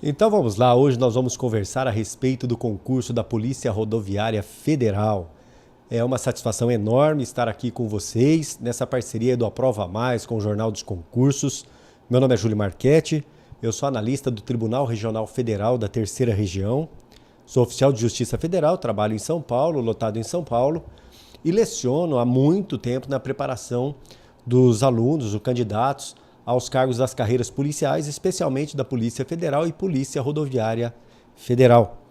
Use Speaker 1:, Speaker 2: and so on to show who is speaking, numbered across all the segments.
Speaker 1: Então vamos lá, hoje nós vamos conversar a respeito do concurso da Polícia Rodoviária Federal. É uma satisfação enorme estar aqui com vocês nessa parceria do Aprova Mais com o Jornal dos Concursos. Meu nome é Júlio Marchetti, eu sou analista do Tribunal Regional Federal da Terceira Região, sou oficial de Justiça Federal, trabalho em São Paulo, lotado em São Paulo, e leciono há muito tempo na preparação dos alunos, dos candidatos, aos cargos das carreiras policiais, especialmente da Polícia Federal e Polícia Rodoviária Federal.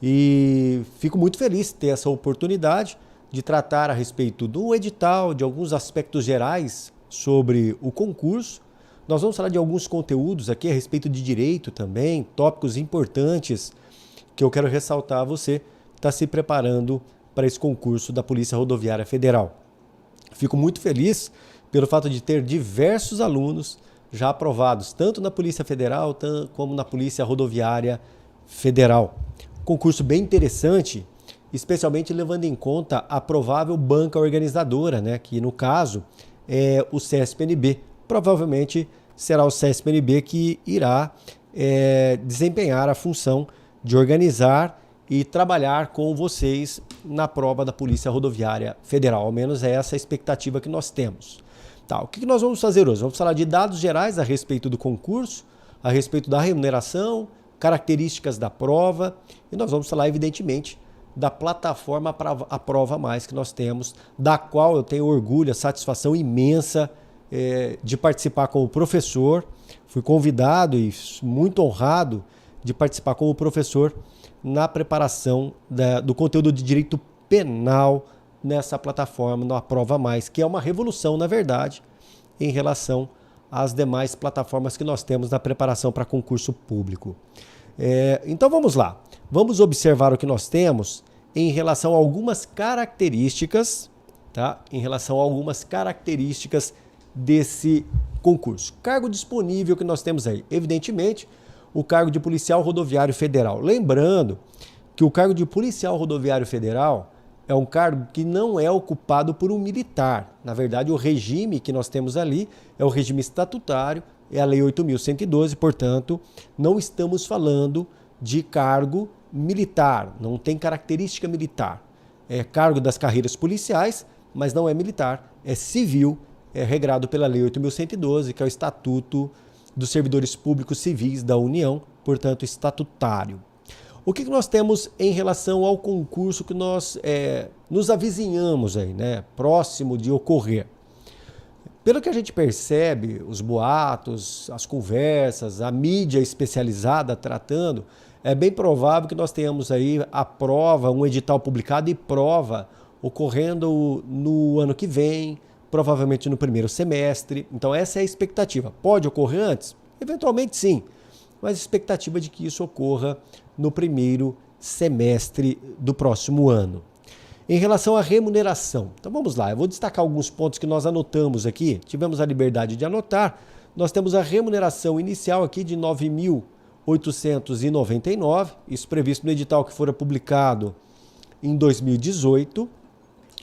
Speaker 1: E fico muito feliz de ter essa oportunidade de tratar a respeito do edital, de alguns aspectos gerais sobre o concurso. Nós vamos falar de alguns conteúdos aqui a respeito de direito também, tópicos importantes que eu quero ressaltar a você que está se preparando para esse concurso da Polícia Rodoviária Federal. Fico muito feliz pelo fato de ter diversos alunos já aprovados, tanto na Polícia Federal como na Polícia Rodoviária Federal. Concurso bem interessante, especialmente levando em conta a provável banca organizadora, que no caso é o CESP-NB. Provavelmente será o CESP-NB que irá desempenhar a função de organizar e trabalhar com vocês na prova da Polícia Rodoviária Federal. Ao menos é essa a expectativa que nós temos. Tá, o que nós vamos fazer hoje? Vamos falar de dados gerais a respeito do concurso, a respeito da remuneração, características da prova, e nós vamos falar, evidentemente, da plataforma Aprova Mais que nós temos, da qual eu tenho orgulho, a satisfação imensa de participar como professor. Fui convidado e muito honrado de participar como professor na preparação do conteúdo de direito penal nessa plataforma, no Aprova Mais, que é uma revolução, na verdade, em relação às demais plataformas que nós temos na preparação para concurso público. Então vamos lá, vamos observar o que nós temos em relação a algumas características, tá? Em relação a algumas características desse concurso. Cargo disponível que nós temos aí, evidentemente, o cargo de policial rodoviário federal. Lembrando que o cargo de policial rodoviário federal é um cargo que não é ocupado por um militar. Na verdade, o regime que nós temos ali é o regime estatutário, é a Lei 8.112, portanto, não estamos falando de cargo militar, não tem característica militar. É cargo das carreiras policiais, mas não é militar, é civil, é regrado pela Lei 8.112, que é o Estatuto dos Servidores Públicos Civis da União, portanto, estatutário. O que nós temos em relação ao concurso que nós nos avizinhamos aí, próximo de ocorrer? Pelo que a gente percebe, os boatos, as conversas, a mídia especializada tratando, é bem provável que nós tenhamos aí a prova, um edital publicado e prova ocorrendo no ano que vem, provavelmente no primeiro semestre. Então essa é a expectativa. Pode ocorrer antes? Eventualmente sim, mas a expectativa de que isso ocorra no primeiro semestre do próximo ano. Em relação à remuneração, então vamos lá, eu vou destacar alguns pontos que nós anotamos aqui, tivemos a liberdade de anotar. Nós temos a remuneração inicial aqui de R$ 9.899, isso previsto no edital que fora publicado em 2018,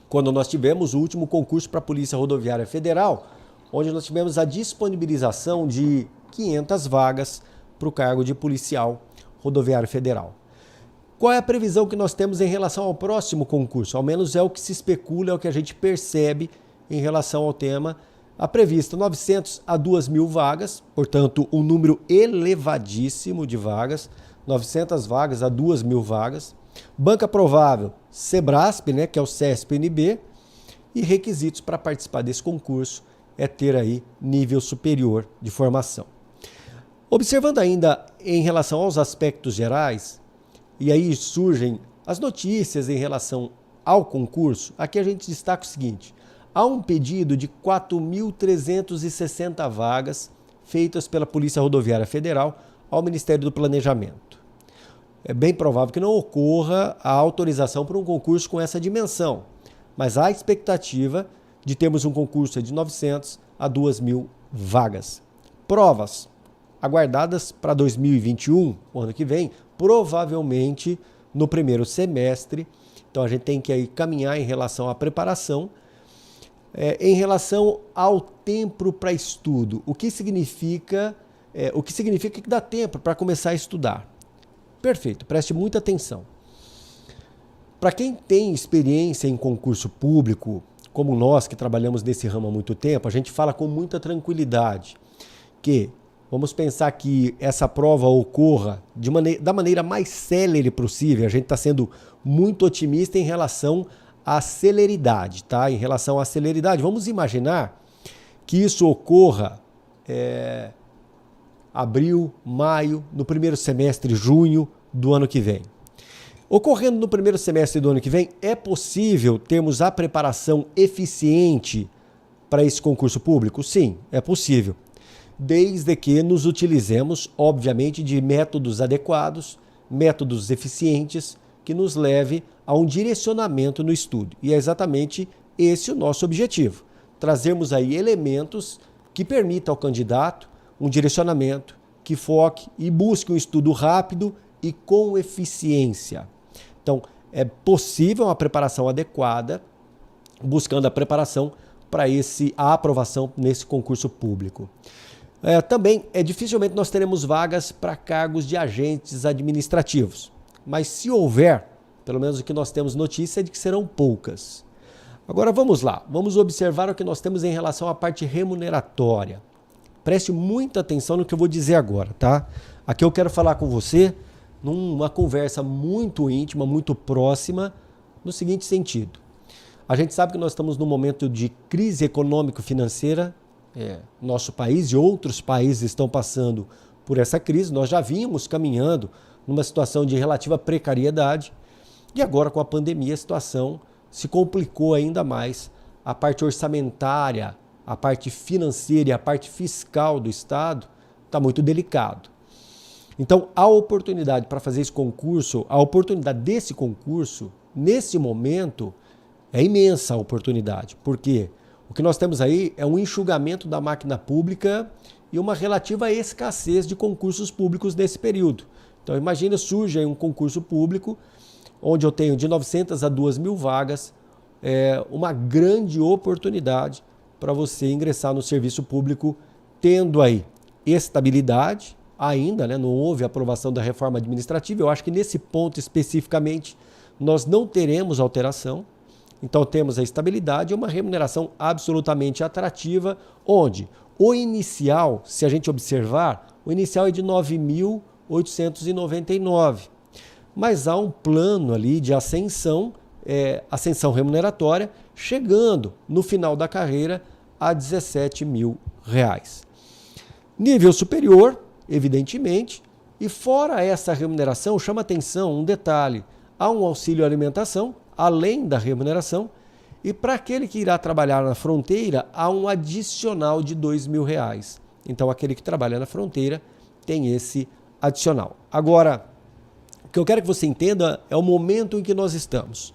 Speaker 1: quando nós tivemos o último concurso para a Polícia Rodoviária Federal, onde nós tivemos a disponibilização de 500 vagas para o cargo de policial rodoviário federal. Qual é a previsão que nós temos em relação ao próximo concurso? Ao menos é o que se especula, é o que a gente percebe em relação ao tema. A prevista 900 a 2.000 vagas, portanto um número elevadíssimo de vagas, 900 vagas a 2.000 vagas. Banca provável, Sebrasp, que é o CESP-NB, e requisitos para participar desse concurso é ter aí nível superior de formação. Observando ainda em relação aos aspectos gerais, e aí surgem as notícias em relação ao concurso, aqui a gente destaca o seguinte: há um pedido de 4.360 vagas feitas pela Polícia Rodoviária Federal ao Ministério do Planejamento. É bem provável que não ocorra a autorização para um concurso com essa dimensão, mas há a expectativa de termos um concurso de 900 a 2.000 vagas. Provas aguardadas para 2021, o ano que vem, provavelmente no primeiro semestre. Então a gente tem que aí caminhar em relação à preparação. Em relação ao tempo para estudo, o que significa o que significa que dá tempo para começar a estudar. Perfeito, preste muita atenção. Para quem tem experiência em concurso público, como nós que trabalhamos nesse ramo há muito tempo, a gente fala com muita tranquilidade que vamos pensar que essa prova ocorra da maneira mais célere possível. A gente está sendo muito otimista em relação à celeridade, tá? Em relação à celeridade, vamos imaginar que isso ocorra abril, maio, no primeiro semestre, junho do ano que vem. Ocorrendo no primeiro semestre do ano que vem, é possível termos a preparação eficiente para esse concurso público? Sim, é possível. Desde que nos utilizemos, obviamente, de métodos adequados, métodos eficientes, que nos leve a um direcionamento no estudo. E é exatamente esse o nosso objetivo. Trazermos aí elementos que permitam ao candidato um direcionamento, que foque e busque um estudo rápido e com eficiência. Então, é possível uma preparação adequada, buscando a preparação para a aprovação nesse concurso público. Também, dificilmente nós teremos vagas para cargos de agentes administrativos, mas se houver, pelo menos o que nós temos notícia é de que serão poucas. Agora vamos lá, vamos observar o que nós temos em relação à parte remuneratória. Preste muita atenção no que eu vou dizer agora, tá? Aqui eu quero falar com você numa conversa muito íntima, muito próxima, no seguinte sentido. A gente sabe que nós estamos num momento de crise econômico-financeira, nosso país e outros países estão passando por essa crise, nós já vínhamos caminhando numa situação de relativa precariedade e agora com a pandemia a situação se complicou ainda mais. A parte orçamentária, a parte financeira e a parte fiscal do Estado está muito delicado. Então, a oportunidade para fazer esse concurso, a oportunidade desse concurso, nesse momento, é imensa a oportunidade. Por quê? O que nós temos aí é um enxugamento da máquina pública e uma relativa escassez de concursos públicos nesse período. Então, imagina, surge aí um concurso público, onde eu tenho de 900 a 2.000 vagas, uma grande oportunidade para você ingressar no serviço público, tendo aí estabilidade. Ainda, não houve aprovação da reforma administrativa. Eu acho que nesse ponto especificamente nós não teremos alteração. Então temos a estabilidade e uma remuneração absolutamente atrativa, onde o inicial, se a gente observar, o inicial é de 9.899. Mas há um plano ali de ascensão remuneratória, chegando no final da carreira a R$17.000. Nível superior, evidentemente, e fora essa remuneração, chama atenção um detalhe, há um auxílio alimentação, além da remuneração, e para aquele que irá trabalhar na fronteira, há um adicional de R$2.000. Então, aquele que trabalha na fronteira tem esse adicional. Agora, o que eu quero que você entenda é o momento em que nós estamos.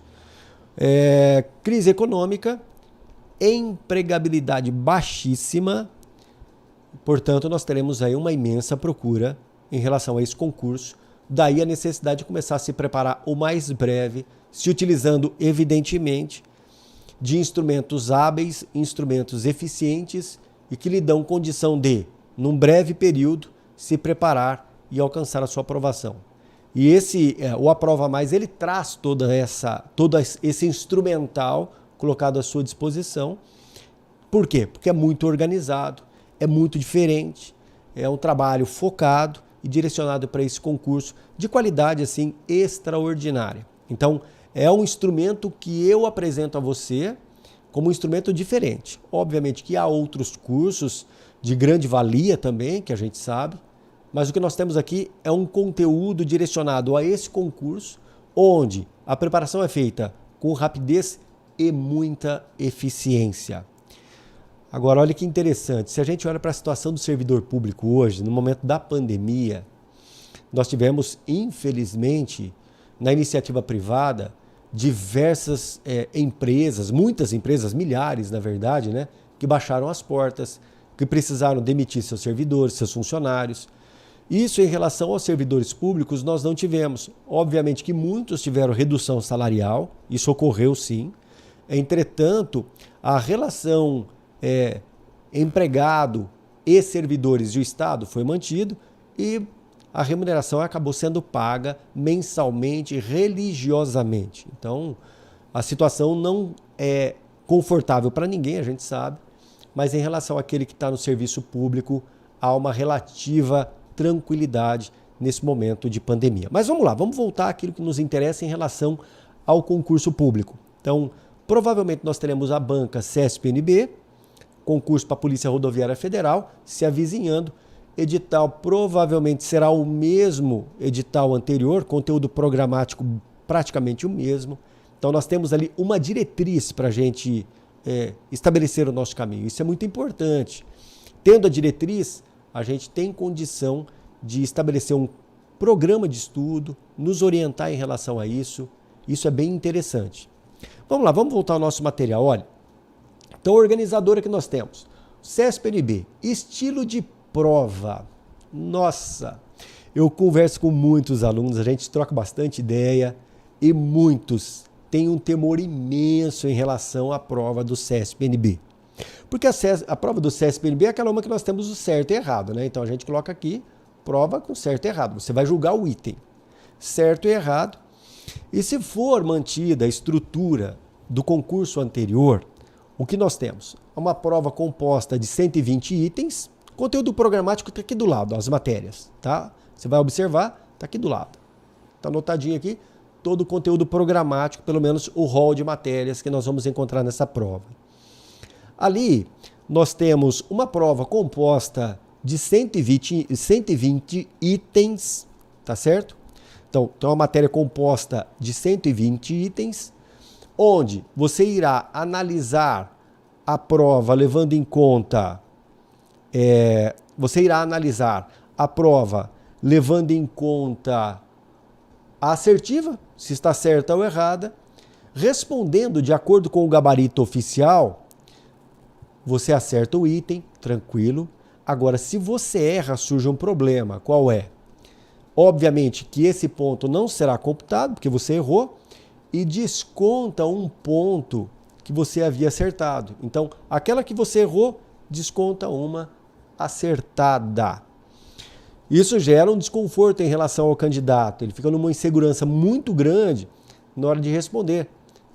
Speaker 1: Crise econômica, empregabilidade baixíssima, portanto, nós teremos aí uma imensa procura em relação a esse concurso. Daí a necessidade de começar a se preparar o mais breve, se utilizando, evidentemente, de instrumentos hábeis, instrumentos eficientes e que lhe dão condição de, num breve período, se preparar e alcançar a sua aprovação. E o Aprova Mais, ele traz todo esse instrumental colocado à sua disposição. Por quê? Porque é muito organizado, é muito diferente, é um trabalho focado e direcionado para esse concurso de qualidade assim extraordinária. Então, é um instrumento que eu apresento a você como um instrumento diferente. Obviamente que há outros cursos de grande valia também, que a gente sabe, mas o que nós temos aqui é um conteúdo direcionado a esse concurso, onde a preparação é feita com rapidez e muita eficiência. Agora, olha que interessante, se a gente olha para a situação do servidor público hoje, no momento da pandemia, nós tivemos, infelizmente, na iniciativa privada, diversas empresas, muitas empresas, milhares na verdade, que baixaram as portas, que precisaram demitir seus servidores, seus funcionários. Isso em relação aos servidores públicos nós não tivemos. Obviamente que muitos tiveram redução salarial, isso ocorreu sim. Entretanto, a relação empregado e servidores do Estado foi mantido e a remuneração acabou sendo paga mensalmente, religiosamente. Então, a situação não é confortável para ninguém, a gente sabe, mas em relação àquele que está no serviço público, há uma relativa tranquilidade nesse momento de pandemia. Mas vamos lá, vamos voltar àquilo que nos interessa em relação ao concurso público. Então, provavelmente nós teremos a banca CESP-NB, concurso para a Polícia Rodoviária Federal, se avizinhando. Edital provavelmente será o mesmo edital anterior, conteúdo programático praticamente o mesmo. Então nós temos ali uma diretriz para a gente estabelecer o nosso caminho. Isso é muito importante. Tendo a diretriz, a gente tem condição de estabelecer um programa de estudo, nos orientar em relação a isso. Isso é bem interessante. Vamos lá, vamos voltar ao nosso material. Olha, então a organizadora que nós temos, CESP-NB, estilo de prova. Nossa, eu converso com muitos alunos, a gente troca bastante ideia e muitos têm um temor imenso em relação à prova do CESP-NB. Porque a prova do CESP-NB é aquela uma que nós temos o certo e errado, né? Então a gente coloca aqui prova com certo e errado. Você vai julgar o item certo e errado. E se for mantida a estrutura do concurso anterior, o que nós temos? Uma prova composta de 120 itens. Conteúdo programático está aqui do lado, as matérias, tá? Você vai observar, está aqui do lado. Está anotadinho aqui todo o conteúdo programático, pelo menos o rol de matérias que nós vamos encontrar nessa prova. Ali nós temos uma prova composta de 120 itens, tá certo? Então, tem uma matéria composta de 120 itens, onde você irá analisar a prova levando em conta... você irá analisar a prova levando em conta a assertiva, se está certa ou errada, respondendo de acordo com o gabarito oficial, você acerta o item, tranquilo. Agora, se você erra, surge um problema. Qual é? Obviamente que esse ponto não será computado, porque você errou, e desconta um ponto que você havia acertado. Então, aquela que você errou, desconta uma acertada. Isso gera um desconforto em relação ao candidato. Ele fica numa insegurança muito grande na hora de responder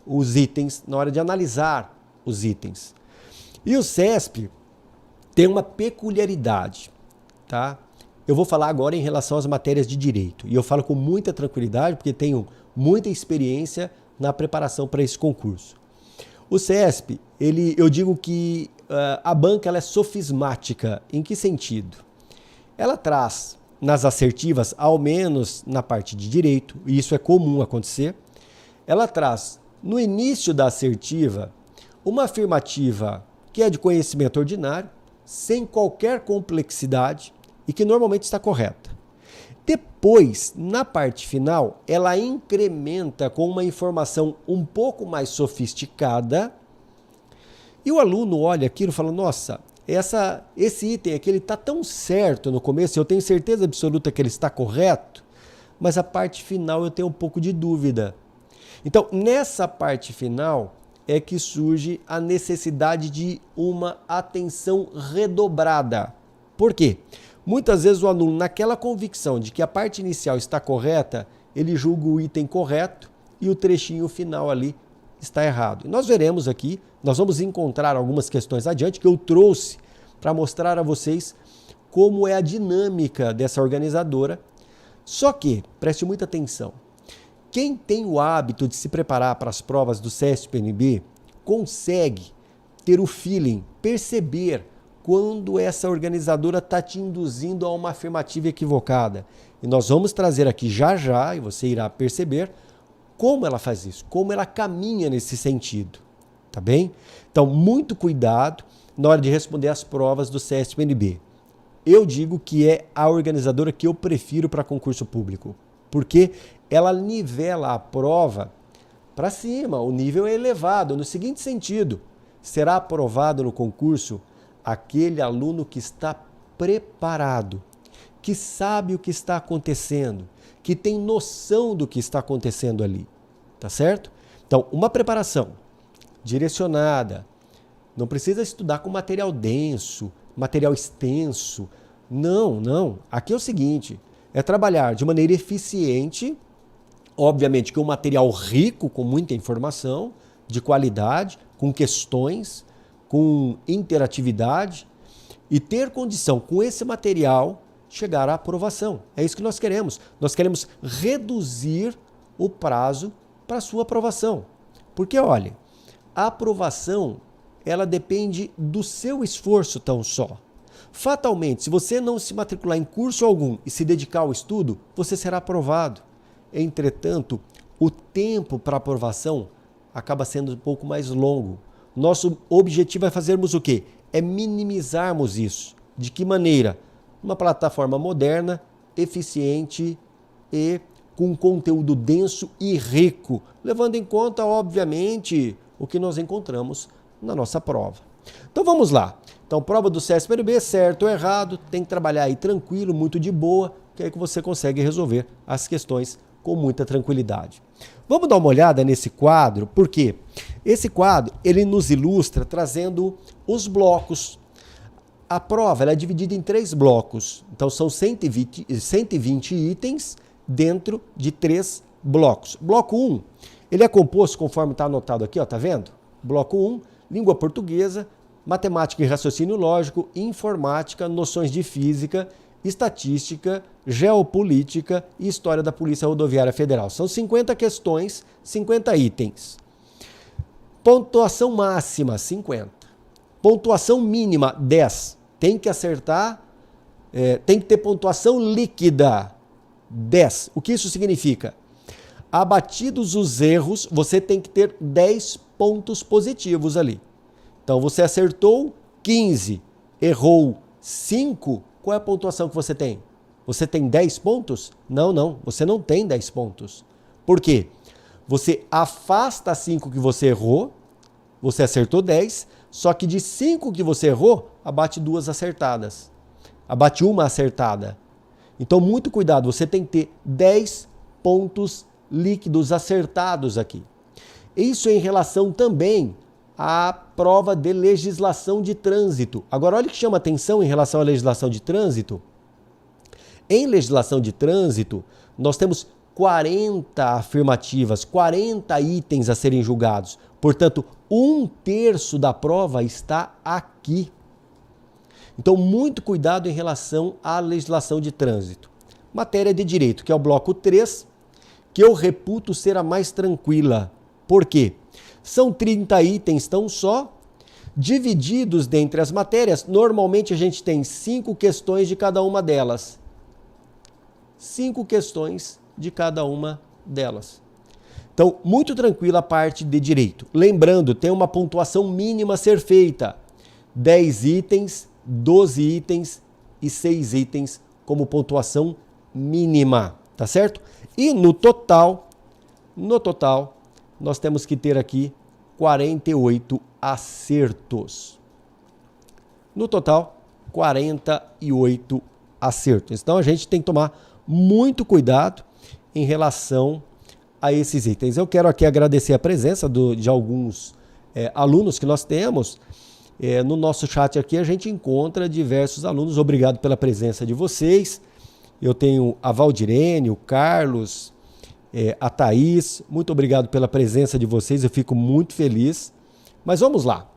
Speaker 1: os itens, na hora de analisar os itens. E o CESP tem uma peculiaridade, tá? Eu vou falar agora em relação às matérias de direito. E eu falo com muita tranquilidade, porque tenho muita experiência na preparação para esse concurso. O CESP, eu digo que a banca ela é sofismática. Em que sentido? Ela traz nas assertivas, ao menos na parte de direito, e isso é comum acontecer, ela traz no início da assertiva uma afirmativa que é de conhecimento ordinário, sem qualquer complexidade e que normalmente está correta. Depois, na parte final, ela incrementa com uma informação um pouco mais sofisticada e o aluno olha aquilo e fala, nossa, esse item aqui ele está tão certo no começo, eu tenho certeza absoluta que ele está correto, mas a parte final eu tenho um pouco de dúvida. Então, nessa parte final é que surge a necessidade de uma atenção redobrada. Por quê? Muitas vezes o aluno, naquela convicção de que a parte inicial está correta, ele julga o item correto e o trechinho final ali está errado. E nós veremos aqui, nós vamos encontrar algumas questões adiante que eu trouxe para mostrar a vocês como é a dinâmica dessa organizadora. Só que, preste muita atenção, quem tem o hábito de se preparar para as provas do CESP-NB consegue ter o feeling, perceber quando essa organizadora está te induzindo a uma afirmativa equivocada. E nós vamos trazer aqui já, e você irá perceber como ela faz isso, como ela caminha nesse sentido, tá bem? Então, muito cuidado na hora de responder as provas do CESP-NB. Eu digo que é a organizadora que eu prefiro para concurso público, porque ela nivela a prova para cima, o nível é elevado, no seguinte sentido, será aprovado no concurso aquele aluno que está preparado, que sabe o que está acontecendo, que tem noção do que está acontecendo ali, tá certo? Então, uma preparação direcionada, não precisa estudar com material denso, material extenso. Não, não. Aqui é o seguinte, é trabalhar de maneira eficiente, obviamente que um material rico, com muita informação, de qualidade, com questões, com interatividade, e ter condição com esse material chegar à aprovação. É isso que nós queremos. Nós queremos reduzir o prazo para a sua aprovação. Porque, olha, a aprovação, ela depende do seu esforço tão só. Fatalmente, se você não se matricular em curso algum e se dedicar ao estudo, você será aprovado. Entretanto, o tempo para aprovação acaba sendo um pouco mais longo. Nosso objetivo é fazermos o quê? É minimizarmos isso. De que maneira? Uma plataforma moderna, eficiente e com conteúdo denso e rico, levando em conta, obviamente, o que nós encontramos na nossa prova. Então vamos lá. Então, prova do CSPB, certo ou errado, tem que trabalhar aí tranquilo, muito de boa, que é que você consegue resolver as questões com muita tranquilidade. Vamos dar uma olhada nesse quadro, porque esse quadro ele nos ilustra trazendo os blocos. A prova ela é dividida em 3 blocos, então são 120 itens dentro de 3 blocos. Bloco 1, ele é composto, conforme está anotado aqui, ó, tá vendo? Bloco 1, língua portuguesa, matemática e raciocínio lógico, informática, noções de física, estatística, geopolítica e história da Polícia Rodoviária Federal. São 50 questões, 50 itens. Pontuação máxima, 50. Pontuação mínima, 10. Tem que acertar, tem que ter pontuação líquida, 10. O que isso significa? Abatidos os erros, você tem que ter 10 pontos positivos ali. Então, você acertou 15, errou 5, qual é a pontuação que você tem? Você tem 10 pontos? Não, não, você não tem 10 pontos. Por quê? Você afasta 5 que você errou, você acertou 10, só que de 5 que você errou, abate 2 acertadas. Abate 1 acertada. Então, muito cuidado, você tem que ter 10 pontos líquidos acertados aqui. Isso em relação também à prova de legislação de trânsito. Agora, olha o que chama atenção em relação à legislação de trânsito. Em legislação de trânsito, nós temos 40 afirmativas, 40 itens a serem julgados. Portanto, 1/3 da prova está aqui. Então, muito cuidado em relação à legislação de trânsito. Matéria de direito, que é o bloco 3, que eu reputo ser a mais tranquila. Por quê? São 30 itens tão só, divididos dentre as matérias. Normalmente a gente tem 5 questões de cada uma delas. 5 questões de cada uma delas. Então, muito tranquila a parte de direito. Lembrando, tem uma pontuação mínima a ser feita. 10 itens, 12 itens e 6 itens como pontuação mínima, tá certo? E no total, nós temos que ter aqui 48 acertos. No total, 48 acertos. Então, a gente tem que tomar muito cuidado em relação a esses itens. Eu quero aqui agradecer a presença de alguns alunos que nós temos. No nosso chat aqui a gente encontra diversos alunos. Obrigado pela presença de vocês. Eu tenho a Valdirene, o Carlos, a Thaís. Muito obrigado pela presença de vocês. Eu fico muito feliz. Mas vamos lá.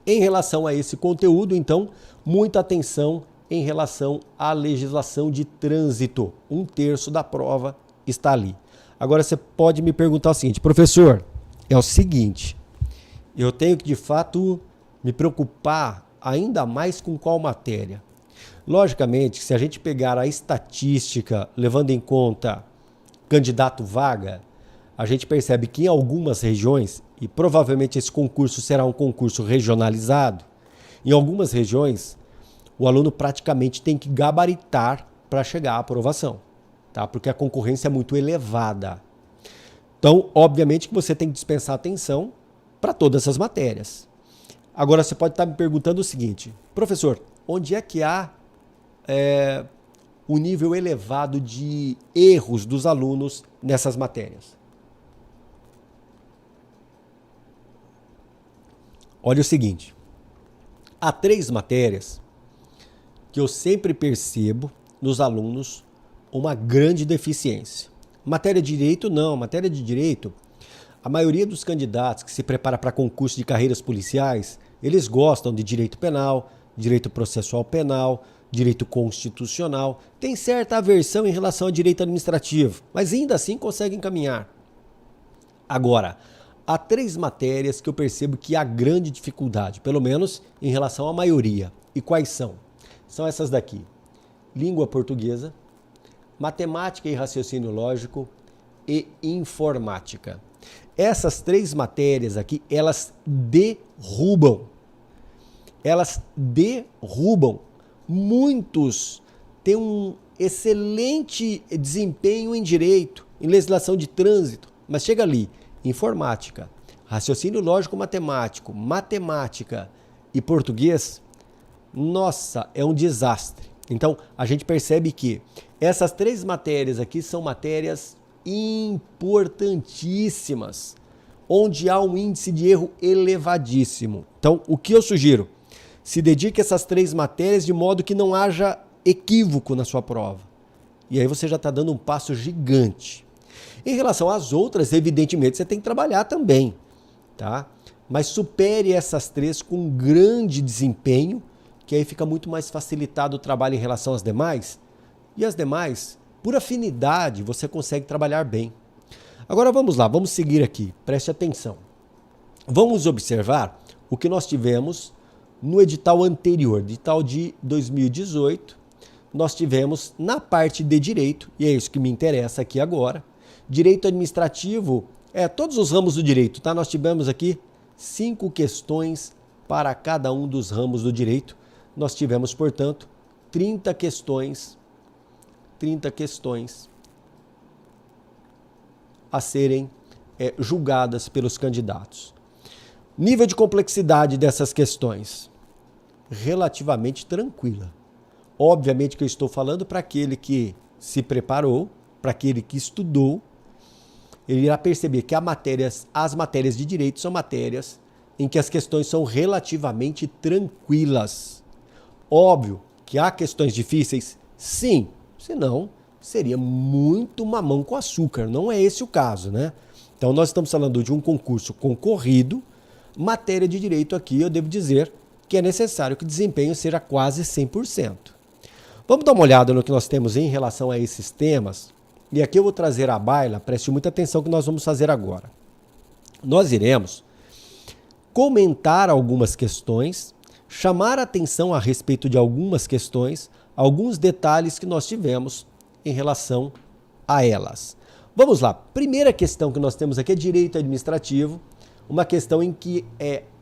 Speaker 1: Em relação a esse conteúdo, então, muita atenção em relação à legislação de trânsito. 1/3 da prova está ali. Agora você pode me perguntar o seguinte: professor, é o seguinte, eu tenho que de fato me preocupar ainda mais com qual matéria? Logicamente, se a gente pegar a estatística levando em conta candidato vaga, a gente percebe que em algumas regiões, e provavelmente esse concurso será um concurso regionalizado, em algumas regiões o aluno praticamente tem que gabaritar para chegar à aprovação, tá? Porque a concorrência é muito elevada. Então, obviamente que você tem que dispensar atenção para todas essas matérias. Agora, você pode estar me perguntando o seguinte: professor, onde é que há o nível elevado de erros dos alunos nessas matérias? Olha o seguinte, Há 3 matérias que eu sempre percebo nos alunos uma grande deficiência. Matéria de direito, não. Matéria de direito, a maioria dos candidatos que se prepara para concurso de carreiras policiais, eles gostam de direito penal, direito processual penal, direito constitucional, tem certa aversão em relação ao direito administrativo, mas ainda assim conseguem caminhar. Agora, há 3 matérias que eu percebo que há grande dificuldade, pelo menos em relação à maioria. E quais são? São essas daqui: língua portuguesa, matemática e raciocínio lógico e informática. Essas 3 matérias aqui, elas derrubam. Muitos têm um excelente desempenho em direito, em legislação de trânsito, mas chega ali, informática, raciocínio lógico matemático, matemática e português, nossa, é um desastre. Então, a gente percebe que essas 3 matérias aqui são matérias importantíssimas, onde há um índice de erro elevadíssimo. Então, o que eu sugiro? Se dedique a essas 3 matérias de modo que não haja equívoco na sua prova. E aí você já está dando um passo gigante. Em relação às outras, evidentemente, você tem que trabalhar também, tá? Mas supere essas 3 com grande desempenho, que aí fica muito mais facilitado o trabalho em relação às demais. E as demais, por afinidade, você consegue trabalhar bem. Agora vamos lá, vamos seguir aqui, preste atenção. Vamos observar o que nós tivemos no edital anterior, edital de 2018, nós tivemos na parte de direito, e é isso que me interessa aqui agora, direito administrativo, todos os ramos do direito, tá? Nós tivemos aqui 5 questões para cada um dos ramos do direito. Nós tivemos, portanto, 30 questões a serem julgadas pelos candidatos. Nível de complexidade dessas questões, relativamente tranquila. Obviamente que eu estou falando para aquele que se preparou, para aquele que estudou, ele irá perceber que as matérias de direito são matérias em que as questões são relativamente tranquilas. Óbvio que há questões difíceis, sim, senão seria muito mamão com açúcar, não é esse o caso, né? Então nós estamos falando de um concurso concorrido, matéria de direito aqui, eu devo dizer que é necessário que o desempenho seja quase 100%. Vamos dar uma olhada no que nós temos em relação a esses temas. E aqui eu vou trazer à baila, preste muita atenção que nós vamos fazer agora. Nós iremos comentar algumas questões, chamar a atenção a respeito de algumas questões, alguns detalhes que nós tivemos em relação a elas. Vamos lá, primeira questão que nós temos aqui é direito administrativo, uma questão em que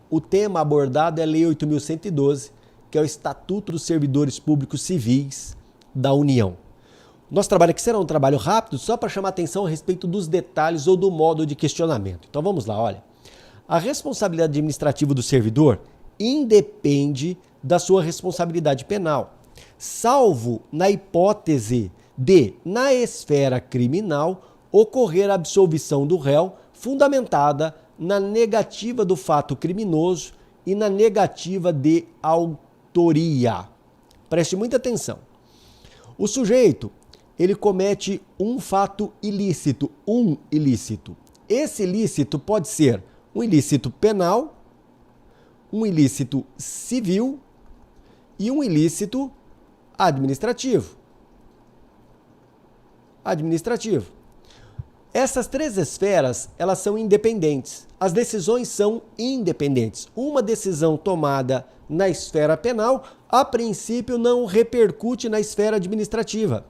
Speaker 1: o tema abordado é a Lei 8.112, que é o Estatuto dos Servidores Públicos Civis da União. Nosso trabalho aqui será um trabalho rápido, só para chamar atenção a respeito dos detalhes ou do modo de questionamento. Então vamos lá, olha. A responsabilidade administrativa do servidor independe da sua responsabilidade penal, salvo na hipótese de, na esfera criminal, ocorrer a absolvição do réu fundamentada na negativa do fato criminoso e na negativa de autoria. Preste muita atenção. O sujeito, ele comete um fato ilícito, um ilícito. Esse ilícito pode ser um ilícito penal, um ilícito civil e um ilícito administrativo. Essas 3 esferas, elas são independentes. As decisões são independentes. Uma decisão tomada na esfera penal, a princípio não repercute na esfera administrativa.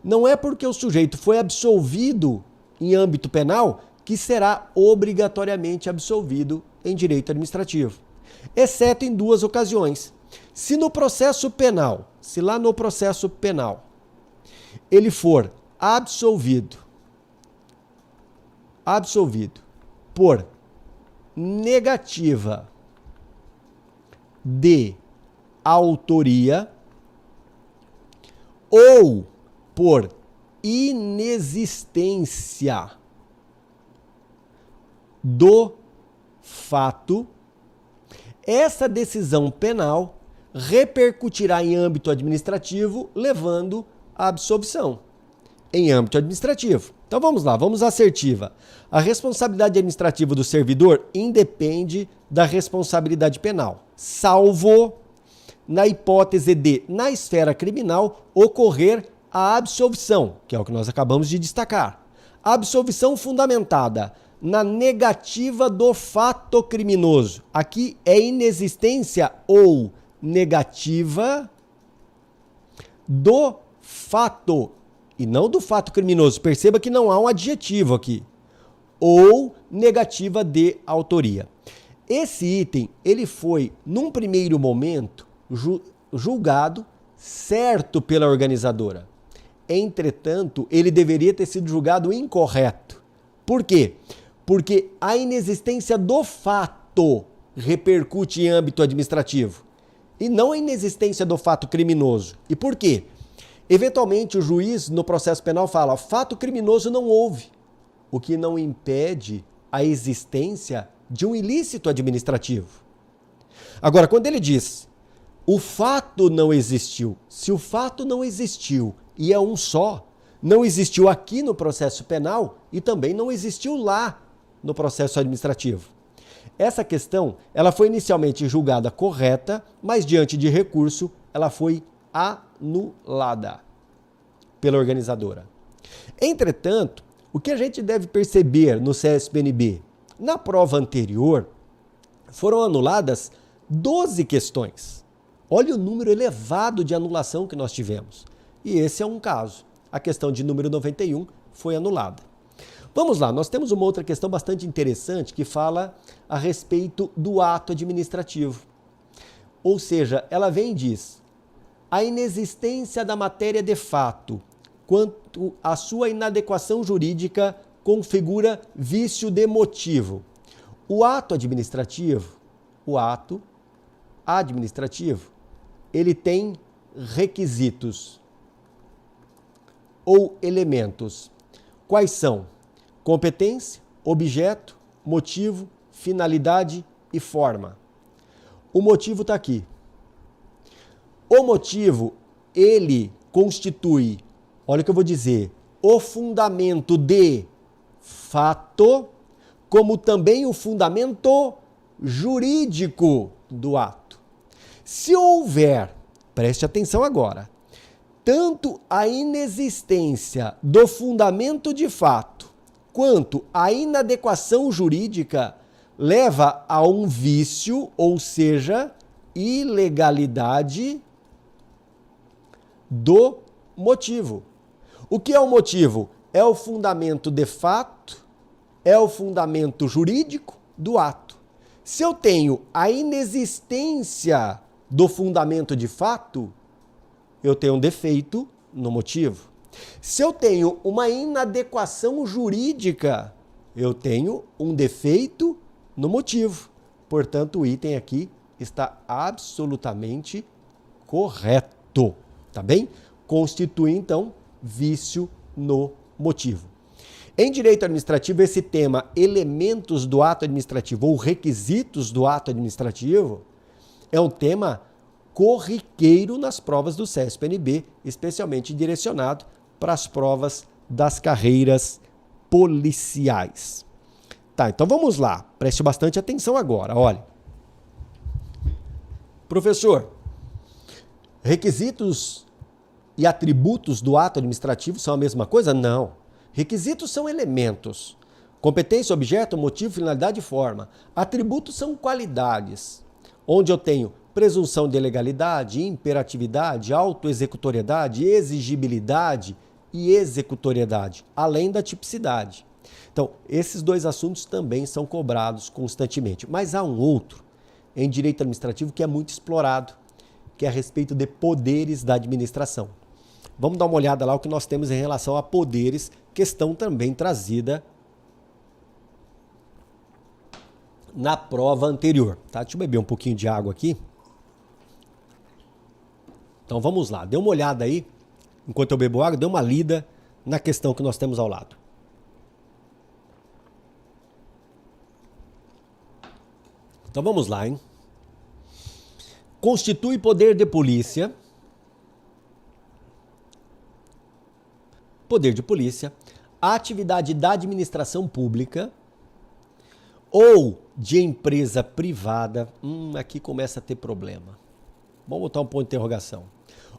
Speaker 1: Não é porque o sujeito foi absolvido em âmbito penal que será obrigatoriamente absolvido em direito administrativo. Exceto em 2 ocasiões. Se no processo penal, ele for absolvido por negativa de autoria ou por inexistência do fato, essa decisão penal repercutirá em âmbito administrativo, levando à absolvição em âmbito administrativo. Então vamos lá, vamos à assertiva. A responsabilidade administrativa do servidor independe da responsabilidade penal, salvo na hipótese de, na esfera criminal, ocorrer a absolvição, que é o que nós acabamos de destacar. A absolvição fundamentada na negativa do fato criminoso. Aqui é inexistência ou negativa do fato e não do fato criminoso. Perceba que não há um adjetivo aqui. Ou negativa de autoria. Esse item, ele foi, num primeiro momento, julgado certo pela organizadora. Entretanto, ele deveria ter sido julgado incorreto. Por quê? Porque a inexistência do fato repercute em âmbito administrativo e não a inexistência do fato criminoso. E por quê? Eventualmente, o juiz, no processo penal, fala: fato criminoso não houve, o que não impede a existência de um ilícito administrativo. Agora, quando ele diz o fato não existiu, se o fato não existiu e é um só, não existiu aqui no processo penal e também não existiu lá no processo administrativo. Essa questão, ela foi inicialmente julgada correta, mas diante de recurso, ela foi anulada pela organizadora. Entretanto, o que a gente deve perceber no CSPNB? Na prova anterior, foram anuladas 12 questões. Olha o número elevado de anulação que nós tivemos. E esse é um caso. A questão de número 91 foi anulada. Vamos lá, nós temos uma outra questão bastante interessante que fala a respeito do ato administrativo. Ou seja, ela vem e diz: a inexistência da matéria de fato, quanto à sua inadequação jurídica, configura vício de motivo. O ato administrativo, ele tem requisitos ou elementos. Quais são? Competência, objeto, motivo, finalidade e forma. O motivo está aqui. O motivo, ele constitui, olha o que eu vou dizer, o fundamento de fato, como também o fundamento jurídico do ato. Se houver, preste atenção agora, tanto a inexistência do fundamento de fato, quanto a inadequação jurídica, leva a um vício, ou seja, ilegalidade do motivo. O que é o motivo? É o fundamento de fato, é o fundamento jurídico do ato. Se eu tenho a inexistência do fundamento de fato, eu tenho um defeito no motivo. Se eu tenho uma inadequação jurídica, eu tenho um defeito no motivo. Portanto, o item aqui está absolutamente correto, tá bem? Constitui, então, vício no motivo. Em direito administrativo, esse tema, elementos do ato administrativo ou requisitos do ato administrativo, é um tema corriqueiro nas provas do CSPNB, especialmente direcionado para as provas das carreiras policiais. Tá, então vamos lá. Preste bastante atenção agora, olha. Professor, requisitos e atributos do ato administrativo são a mesma coisa? Não. Requisitos são elementos. Competência, objeto, motivo, finalidade e forma. Atributos são qualidades, onde eu tenho presunção de legalidade, imperatividade, autoexecutoriedade, exigibilidade e executoriedade, além da tipicidade. Então, esses dois assuntos também são cobrados constantemente. Mas há um outro em direito administrativo que é muito explorado, que é a respeito de poderes da administração. Vamos dar uma olhada lá o que nós temos em relação a poderes, questão também trazida na prova anterior. Tá? Deixa eu beber um pouquinho de água aqui. Então vamos lá, dê uma olhada aí, enquanto eu bebo água, dê uma lida na questão que nós temos ao lado. Então vamos lá, hein? constitui poder de polícia. Poder de polícia, a atividade da administração pública ou de empresa privada, aqui começa a ter problema. Vamos botar um ponto de interrogação.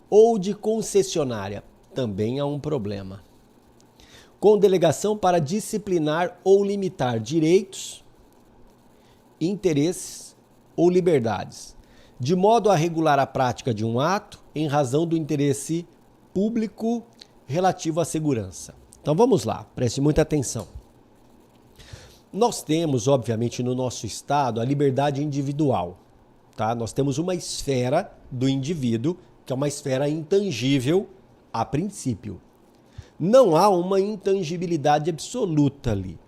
Speaker 1: Ou de concessionária, também há um problema. Com delegação para disciplinar ou limitar direitos, interesses ou liberdades, de modo a regular a prática de um ato em razão do interesse público relativo à segurança. Então vamos lá, preste muita atenção. Nós temos, obviamente, no nosso estado a liberdade individual, tá? Nós temos uma esfera do indivíduo, que é uma esfera intangível a princípio. Não há uma intangibilidade absoluta ali.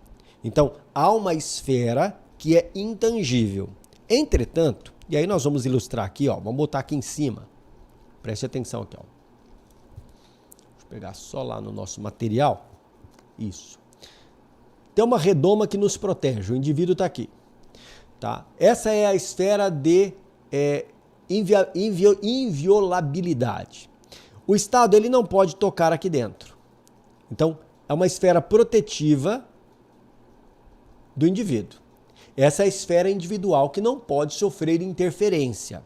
Speaker 1: Então, há uma esfera que é intangível. Entretanto, e aí nós vamos ilustrar aqui, ó, vamos botar aqui em cima. Preste atenção aqui, ó. Pegar só lá no nosso material, isso. Tem uma redoma que nos protege, o indivíduo está aqui. Tá? Essa é a esfera de inviolabilidade. O Estado ele não pode tocar aqui dentro. Então, é uma esfera protetiva do indivíduo. Essa é a esfera individual que não pode sofrer interferência.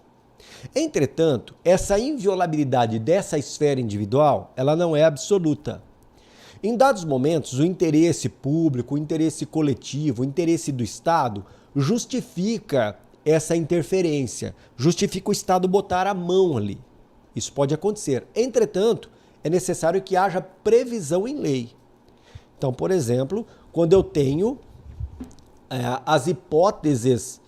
Speaker 1: Entretanto, essa inviolabilidade dessa esfera individual, ela não é absoluta. Em dados momentos, o interesse público, o interesse coletivo, o interesse do Estado justifica essa interferência, justifica o Estado botar a mão ali. Isso pode acontecer. Entretanto, é necessário que haja previsão em lei. Então, por exemplo, quando eu tenho as hipóteses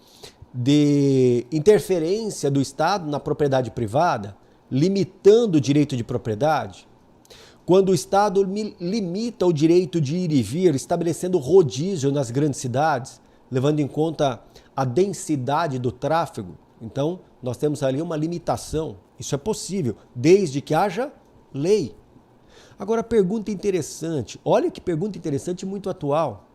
Speaker 1: de interferência do Estado na propriedade privada, limitando o direito de propriedade, quando o Estado limita o direito de ir e vir, estabelecendo rodízio nas grandes cidades, levando em conta a densidade do tráfego, então nós temos ali uma limitação. Isso é possível, desde que haja lei. Agora, pergunta interessante, olha que pergunta interessante e muito atual.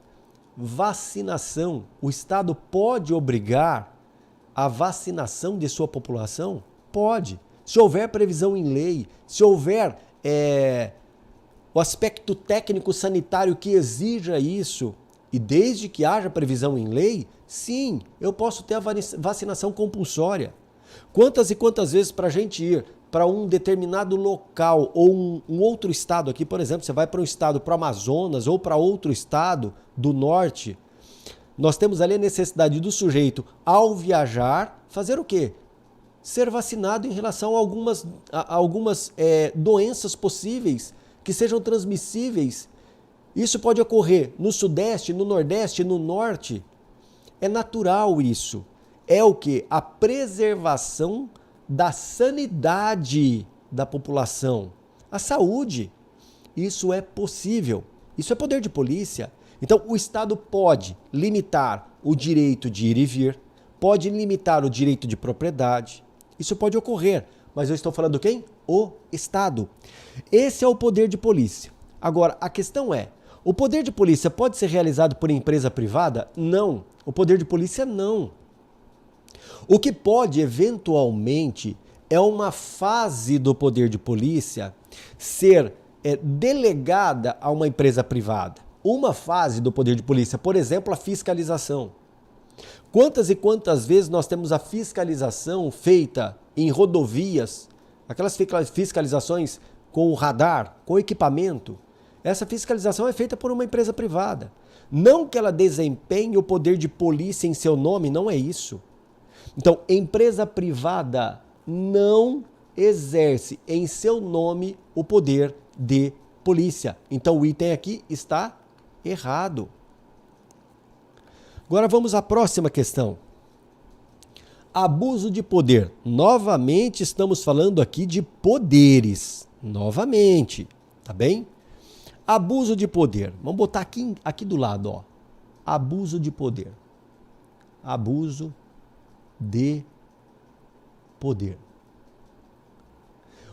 Speaker 1: Vacinação. O Estado pode obrigar a vacinação de sua população? Pode. Se houver previsão em lei, se houver o aspecto técnico sanitário que exija isso, e desde que haja previsão em lei, sim, eu posso ter a vacinação compulsória. Quantas e quantas vezes para a gente ir para um determinado local ou um outro estado aqui, por exemplo, você vai para um estado, para o Amazonas ou para outro estado do norte, nós temos ali a necessidade do sujeito, ao viajar, fazer o quê? Ser vacinado em relação a algumas doenças possíveis que sejam transmissíveis. Isso pode ocorrer no Sudeste, no Nordeste, no Norte. É natural isso. É o quê? A preservação da sanidade da população. A saúde. Isso é possível. Isso é poder de polícia. Então, o Estado pode limitar o direito de ir e vir, pode limitar o direito de propriedade. Isso pode ocorrer. Mas eu estou falando de quem? O Estado. Esse é o poder de polícia. Agora, a questão é, o poder de polícia pode ser realizado por empresa privada? Não. O poder de polícia não. O que pode, eventualmente, é uma fase do poder de polícia ser delegada a uma empresa privada. Uma fase do poder de polícia, por exemplo, a fiscalização. Quantas e quantas vezes nós temos a fiscalização feita em rodovias, aquelas fiscalizações com o radar, com equipamento? Essa fiscalização é feita por uma empresa privada. Não que ela desempenhe o poder de polícia em seu nome, não é isso. Então, empresa privada não exerce em seu nome o poder de polícia. Então, o item aqui está errado. Agora vamos à próxima questão. Abuso de poder. Novamente estamos falando aqui de poderes. Novamente, tá bem? Abuso de poder. Vamos botar aqui do lado, ó. Abuso de poder. Abuso de poder.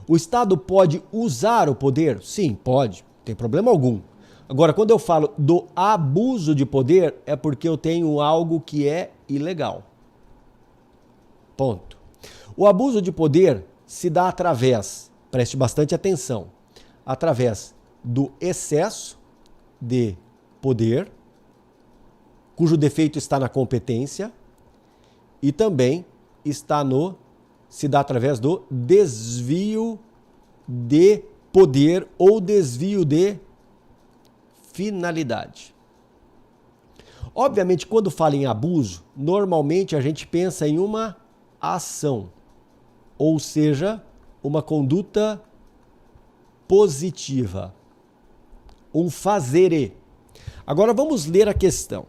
Speaker 1: O Estado pode usar o poder? Sim, pode. Não tem problema algum. Agora, quando eu falo do abuso de poder, é porque eu tenho algo que é ilegal. Ponto. O abuso de poder se dá através, preste bastante atenção, através do excesso de poder, cujo defeito está na competência, e também se dá através do desvio de poder ou desvio de finalidade. Obviamente, quando fala em abuso, normalmente a gente pensa em uma ação, ou seja, uma conduta positiva, um fazere. Agora vamos ler a questão.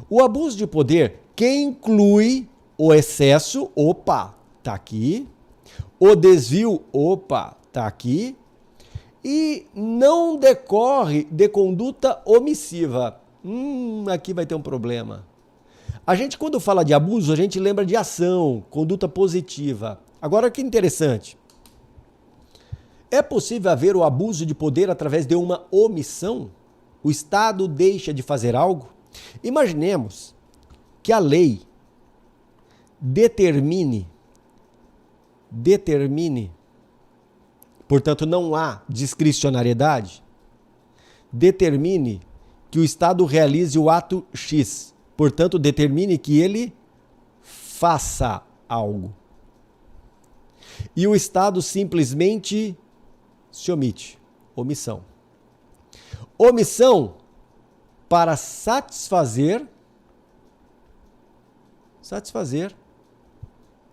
Speaker 1: O abuso de poder que inclui o excesso, opa, tá aqui, o desvio, opa, tá aqui, e não decorre de conduta omissiva. Aqui vai ter um problema. A gente, quando fala de abuso, a gente lembra de ação, conduta positiva. Agora, que interessante. É possível haver o abuso de poder através de uma omissão? O Estado deixa de fazer algo? Imaginemos que a lei determine, portanto não há discricionariedade, determine que o Estado realize o ato X, portanto determine que ele faça algo. E o Estado simplesmente se omite, omissão. Omissão para satisfazer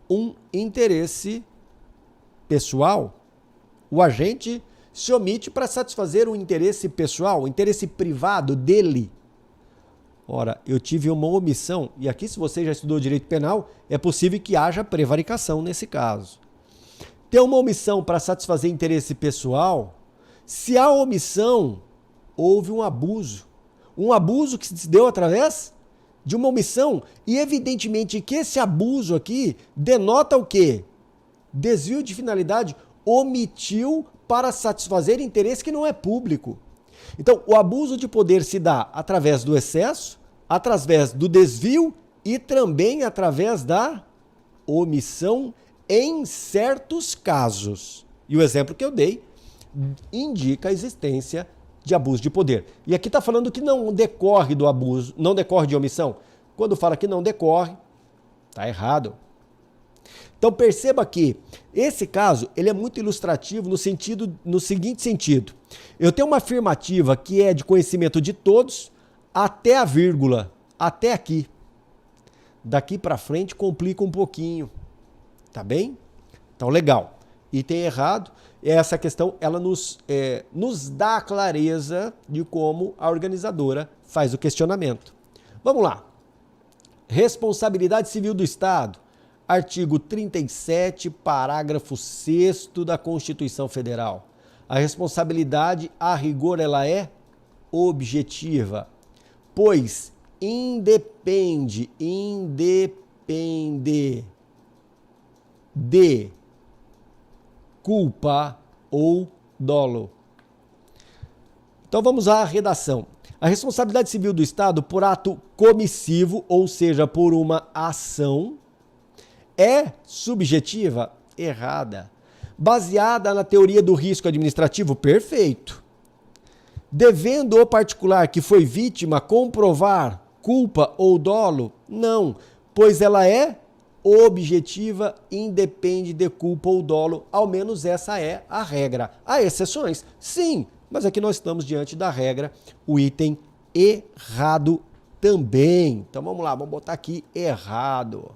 Speaker 1: um interesse pessoal. O agente se omite para satisfazer um interesse pessoal, um interesse privado dele. Ora, eu tive uma omissão, e aqui, se você já estudou direito penal, é possível que haja prevaricação nesse caso. Ter uma omissão para satisfazer interesse pessoal, se há omissão, houve um abuso. Um abuso que se deu através de uma omissão. E evidentemente que esse abuso aqui denota o quê? Desvio de finalidade, omitiu para satisfazer interesse que não é público. Então, o abuso de poder se dá através do excesso, através do desvio e também através da omissão em certos casos. E o exemplo que eu dei indica a existência de abuso de poder. E aqui está falando que não decorre do abuso, não decorre de omissão. Quando fala que não decorre, está errado. Então perceba que esse caso ele é muito ilustrativo no seguinte sentido. Eu tenho uma afirmativa que é de conhecimento de todos até a vírgula, até aqui. Daqui para frente complica um pouquinho. Tá bem? Então legal. Item errado, essa questão ela nos dá a clareza de como a organizadora faz o questionamento. Vamos lá. Responsabilidade civil do Estado. Artigo 37, parágrafo 6º da Constituição Federal. A responsabilidade, a rigor, ela é objetiva, pois independe de culpa ou dolo. Então vamos à redação. A responsabilidade civil do Estado por ato comissivo, ou seja, por uma ação, é subjetiva? Errada. Baseada na teoria do risco administrativo? Perfeito. Devendo o particular que foi vítima comprovar culpa ou dolo? Não, pois ela é objetiva, independe de culpa ou dolo, ao menos essa é a regra. Há exceções? Sim, mas aqui nós estamos diante da regra, o item errado também. Então vamos lá, vamos botar aqui errado.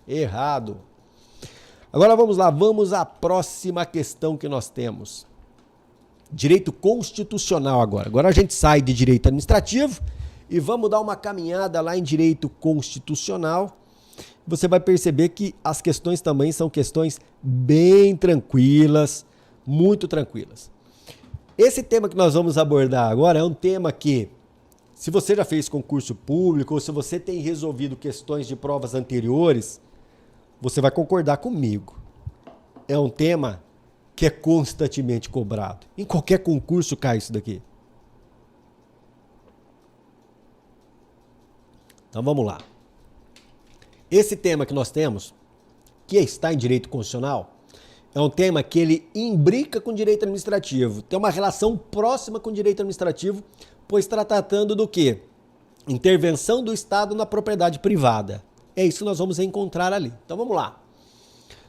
Speaker 1: Errado. Agora vamos lá, vamos à próxima questão que nós temos. Direito constitucional agora. Agora a gente sai de direito administrativo e vamos dar uma caminhada lá em direito constitucional. Você vai perceber que as questões também são questões bem tranquilas, muito tranquilas. Esse tema que nós vamos abordar agora é um tema que, se você já fez concurso público ou se você tem resolvido questões de provas anteriores, você vai concordar comigo. É um tema que é constantemente cobrado. Em qualquer concurso cai isso daqui. Então vamos lá. Esse tema que nós temos que está em direito constitucional, é um tema que ele imbrica com direito administrativo, tem uma relação próxima com direito administrativo, pois está tratando do quê? Intervenção do Estado na propriedade privada. É isso que nós vamos encontrar ali. Então vamos lá.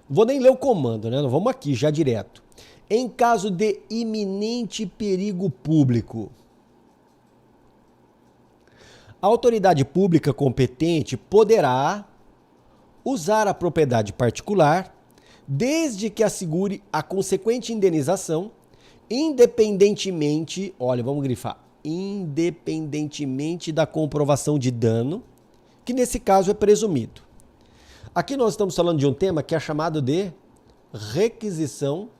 Speaker 1: Não vou nem ler o comando, né? Nós vamos aqui já direto. Em caso de iminente perigo público, a autoridade pública competente poderá usar a propriedade particular desde que assegure a consequente indenização, independentemente, olha, vamos grifar, independentemente da comprovação de dano, que nesse caso é presumido. Aqui nós estamos falando de um tema que é chamado de requisição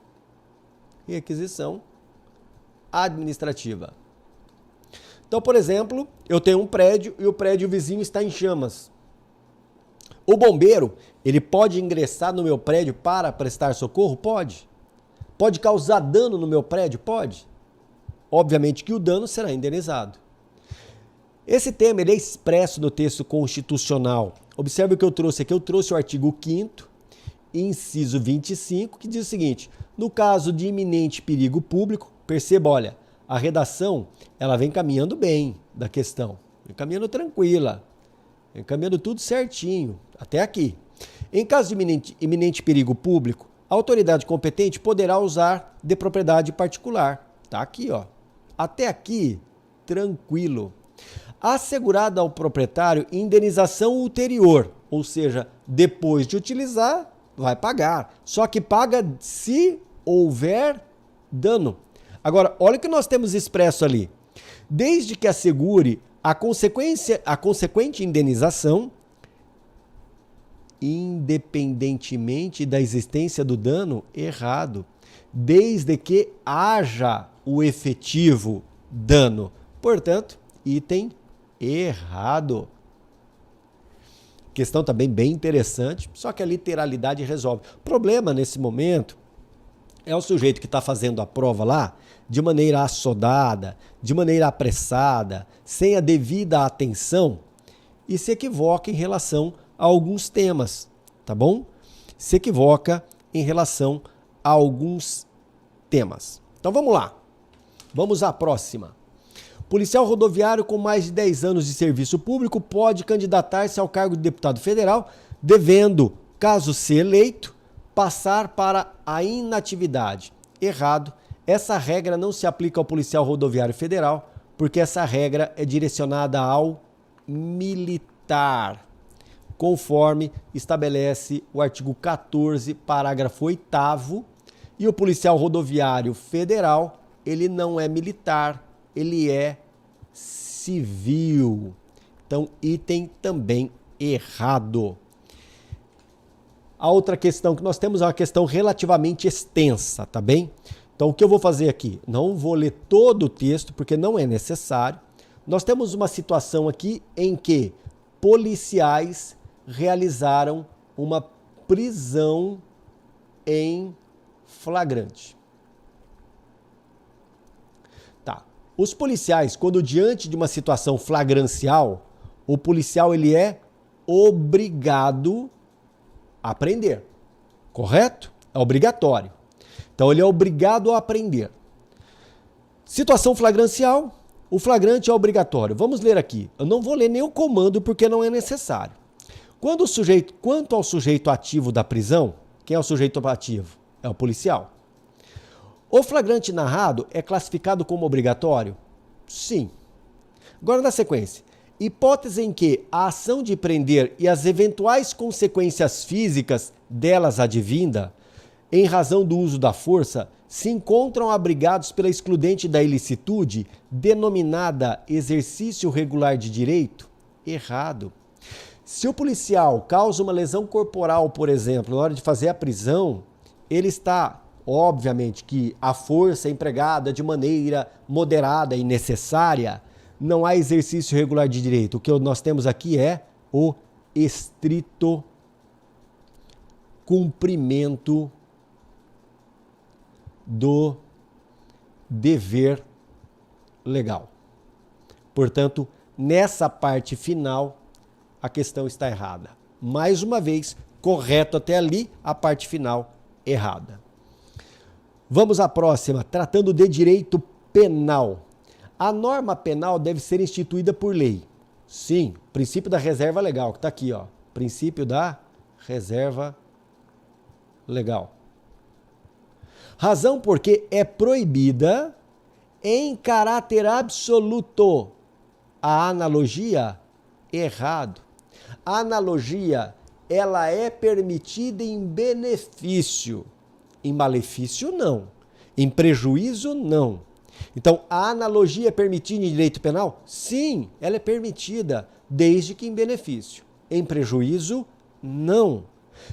Speaker 1: administrativa. Então, por exemplo, eu tenho um prédio e o prédio vizinho está em chamas. O bombeiro, ele pode ingressar no meu prédio para prestar socorro? Pode. Pode causar dano no meu prédio? Pode. Obviamente que o dano será indenizado. Esse tema ele é expresso no texto constitucional. Observe o que eu trouxe aqui. Eu trouxe o artigo 5º, inciso 25, que diz o seguinte: no caso de iminente perigo público, perceba, olha, a redação ela vem caminhando bem da questão, vem caminhando tranquila, vem caminhando tudo certinho, até aqui. Em caso de iminente perigo público, a autoridade competente poderá usar de propriedade particular. Tá aqui, ó. Até aqui, tranquilo. Assegurada ao proprietário indenização ulterior, ou seja, depois de utilizar, vai pagar. Só que paga se houver dano. Agora, olha o que nós temos expresso ali. Desde que assegure a consequente indenização, independentemente da existência do dano, errado. Desde que haja o efetivo dano. Portanto, item errado. Questão também bem interessante, só que a literalidade resolve. O problema nesse momento é o sujeito que está fazendo a prova lá de maneira assodada, de maneira apressada, sem a devida atenção e se equivoca em relação a alguns temas, tá bom? Se equivoca em relação a alguns temas. Então vamos lá. Vamos à próxima. Policial rodoviário com mais de 10 anos de serviço público pode candidatar-se ao cargo de deputado federal, devendo, caso seja eleito, passar para a inatividade. Errado. Essa regra não se aplica ao policial rodoviário federal, porque essa regra é direcionada ao militar, conforme estabelece o artigo 14, parágrafo 8º, e o policial rodoviário federal, ele não é militar, ele é civil. Então, item também errado. A outra questão que nós temos é uma questão relativamente extensa, tá bem? Então, o que eu vou fazer aqui? Não vou ler todo o texto, porque não é necessário. Nós temos uma situação aqui em que policiais realizaram uma prisão em flagrante. Tá. Os policiais, quando diante de uma situação flagrancial, o policial ele é obrigado a prender. Correto? É obrigatório. Então ele é obrigado a aprender. Situação flagrancial, o flagrante é obrigatório. Vamos ler aqui. Eu não vou ler nem o comando porque não é necessário. Quanto ao sujeito ativo da prisão, quem é o sujeito ativo? É o policial. O flagrante narrado é classificado como obrigatório? Sim. Agora na sequência. Hipótese em que a ação de prender e as eventuais consequências físicas delas advinda, em razão do uso da força, se encontram abrigados pela excludente da ilicitude, denominada exercício regular de direito? Errado. Se o policial causa uma lesão corporal, por exemplo, na hora de fazer a prisão, ele está, obviamente, que a força é empregada de maneira moderada e necessária, não há exercício regular de direito. O que nós temos aqui é o estrito cumprimento do dever legal. Portanto, nessa parte final, a questão está errada. Mais uma vez, correto até ali, a parte final errada. Vamos à próxima, tratando de direito penal. A norma penal deve ser instituída por lei. Sim, princípio da reserva legal, que está aqui, ó. Princípio da reserva legal. Razão porque é proibida em caráter absoluto. A analogia, errado. A analogia, ela é permitida em benefício. Em malefício, não. Em prejuízo, não. Então, a analogia é permitida em direito penal? Sim, ela é permitida, desde que em benefício. Em prejuízo, não.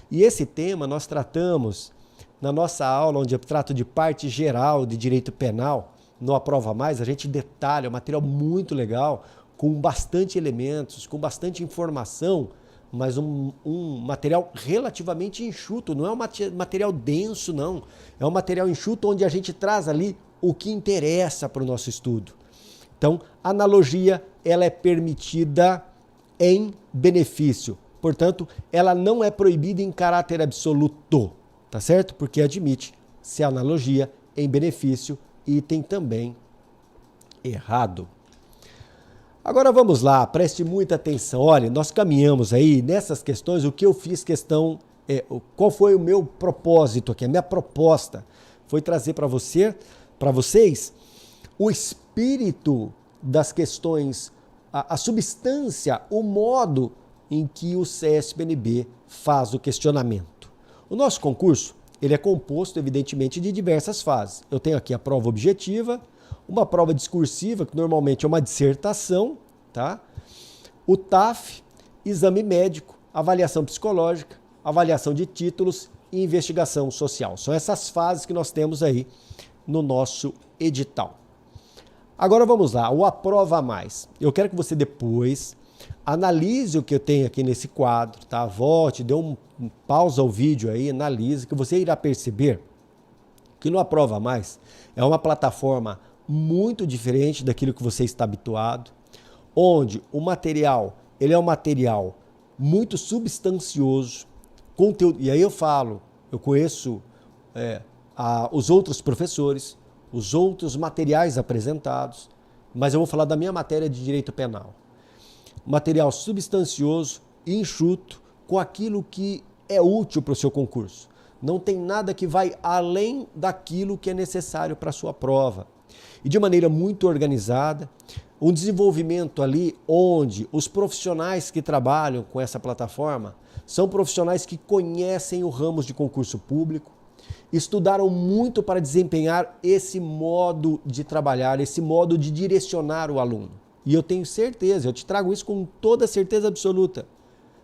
Speaker 1: E esse tema nós tratamos na nossa aula, onde eu trato de parte geral de direito penal, no Aprova Mais, a gente detalha, é um material muito legal, com bastante elementos, com bastante informação, mas um material relativamente enxuto, não é um material denso, não. É um material enxuto onde a gente traz ali o que interessa para o nosso estudo. Então, a analogia, ela é permitida em benefício. Portanto, ela não é proibida em caráter absoluto, tá certo? Porque admite se a analogia em benefício, item também errado. Agora vamos lá, preste muita atenção. Olha, nós caminhamos aí nessas questões, o que eu fiz questão, qual foi o meu propósito aqui, a minha proposta foi trazer para vocês, o espírito das questões, a substância, o modo em que o CSPNB faz o questionamento. O nosso concurso, ele é composto, evidentemente, de diversas fases. Eu tenho aqui a prova objetiva, uma prova discursiva, que normalmente é uma dissertação, tá? O TAF, exame médico, avaliação psicológica, avaliação de títulos e investigação social. São essas fases que nós temos aí no nosso edital. Agora vamos lá, o Aprova Mais. Eu quero que você depois analise o que eu tenho aqui nesse quadro, tá? Volte, dê um pausa ao vídeo aí, analise, que você irá perceber que no Aprova Mais é uma plataforma muito diferente daquilo que você está habituado, onde o material, ele é um material muito substancioso, conteúdo, e aí eu falo, eu conheço os outros professores, os outros materiais apresentados, mas eu vou falar da minha matéria de direito penal. Material substancioso, enxuto, com aquilo que é útil para o seu concurso. Não tem nada que vai além daquilo que é necessário para a sua prova. E de maneira muito organizada, um desenvolvimento ali onde os profissionais que trabalham com essa plataforma são profissionais que conhecem o ramo de concurso público, estudaram muito para desempenhar esse modo de trabalhar, esse modo de direcionar o aluno. E eu tenho certeza, eu te trago isso com toda certeza absoluta,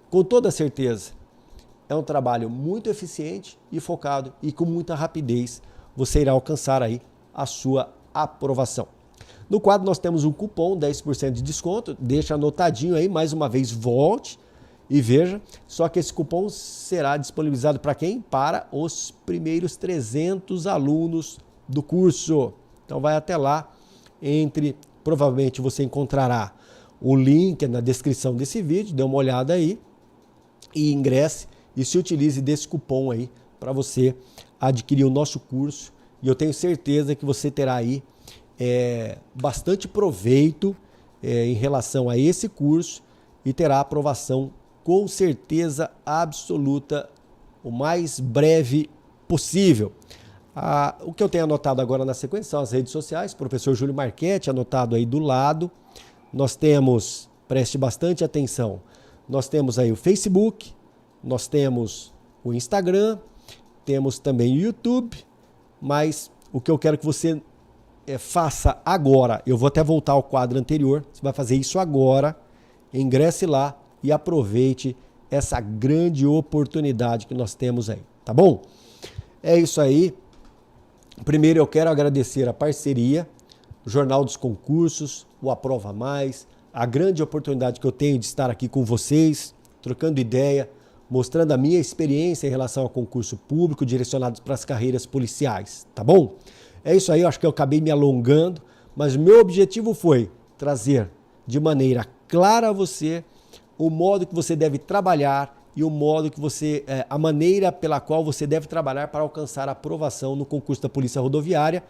Speaker 1: com toda certeza. É um trabalho muito eficiente e focado e com muita rapidez você irá alcançar aí a sua aprovação. No quadro nós temos um cupom 10% de desconto, deixa anotadinho aí, mais uma vez volte e veja, só que esse cupom será disponibilizado para quem? Para os primeiros 300 alunos do curso. Então vai até lá, provavelmente você encontrará o link na descrição desse vídeo, dê uma olhada aí e ingresse e se utilize desse cupom aí para você adquirir o nosso curso. E eu tenho certeza que você terá aí bastante proveito em relação a esse curso e terá aprovação com certeza absoluta o mais breve possível. O que eu tenho anotado agora na sequência são as redes sociais, professor Júlio Marchetti, anotado aí do lado. Nós temos, preste bastante atenção, nós temos aí o Facebook, nós temos o Instagram, temos também o YouTube, mas o que eu quero que você faça agora, eu vou até voltar ao quadro anterior, você vai fazer isso agora, ingresse lá e aproveite essa grande oportunidade que nós temos aí, tá bom? É isso aí. Primeiro eu quero agradecer a parceria, o Jornal dos Concursos, o Aprova Mais, a grande oportunidade que eu tenho de estar aqui com vocês, trocando ideia, mostrando a minha experiência em relação ao concurso público direcionado para as carreiras policiais, tá bom? É isso aí, eu acho que eu acabei me alongando, mas o meu objetivo foi trazer de maneira clara a você o modo que você deve trabalhar e o modo que você, a maneira pela qual você deve trabalhar para alcançar a aprovação no concurso da Polícia Rodoviária.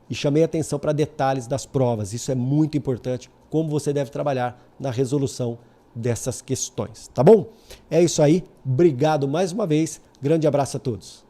Speaker 1: E chamei atenção para detalhes das provas. Isso é muito importante, como você deve trabalhar na resolução dessas questões, tá bom? É isso aí. Obrigado mais uma vez. Grande abraço a todos.